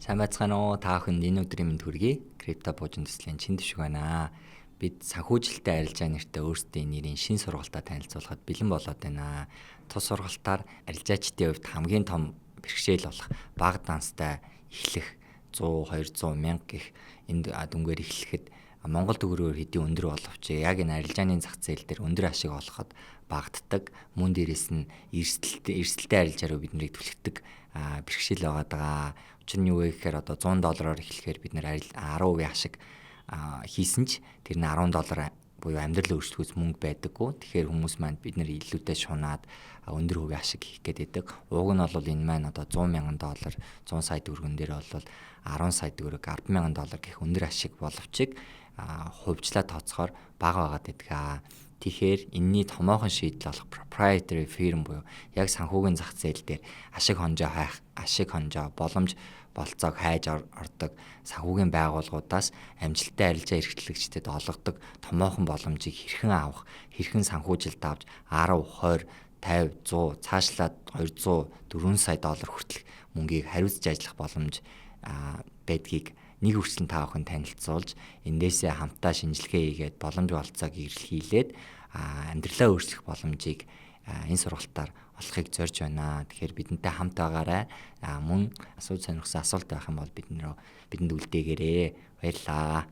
Сайн байцгаана уу? Та бүхэнд энэ өдрийн мэнд хүргэе. Крипто буужин төслийн чин төшиг байна. Бид санхүүжилттэй арилжаа нэртэй өөрсдийн нэрийн шин сургалтаа танилцуулахад бэлэн болоод байна. Тус сургалтаар арилжаачдын хувьд хамгийн том бэрхшээл болох бага данстай эхлэх 100 200 мянга гэх энд дүнгээр эхлэхэд Монгол төгрөгөөр хэдийн өндөр боловч яг энэ арилжааны зах зээл дээр өндөр ашиг олоход багтдаг. Мөн дээрээс нь эрсдэлтэй арилжаараа биднийг түлхдэг бэрхшээл байгаа даа. Учир нь юу вэ гэхээр одоо $100 эхлэхээр бид нэр 10% ашиг хийсэн ч тэр нь $10 буюу амьдрал өөрчлөхөөс мөнгө байдаггүй. Тэгэхээр хүмүүс маань бид нэр илүүтэй шунаад өндөр хувийн ашиг хийх гээд байдаг. Уг нь бол энэ маань одоо $100,000 100 сая төгрөгөн дээр бол 10 сая төгрөг $10,000 гэх өндөр ашиг боловч хувьчлаа тооцохоор бага байгаад байдаг. Тэгэхээр энэний томоохон шийдэл болох proprietary firm буюу яг санхүүгийн зах зээл дээр ашиг хонжоо боломж болцоог хайж ордог санхүүгийн байгууллагуудаас амжилттай арилжаа эрхлэгчдэд олгодог томоохон боломжийг хэрхэн авах, хэрхэн санхүүжилт авч 10, 20, 50, 100 цаашлаад 200, 4 сая доллар хүртэлх мөнгийг хариуцж ажиллах боломж байдгийг нэг хүртэл та бүхэн танилцуулж эндээсээ хамтаа шинжилгээ хийгээд боломж олцоог илэрхийлээд амьдралаа өөрчлөх боломжийг энэ сургалтаар олохыг зорж байна. Тэгэхээр бидэнтэй хамт байгаарай. Мөн асууж сонирхсан асуулт байх юм бол бидэнд үлдээгээрэй. Баярлалаа.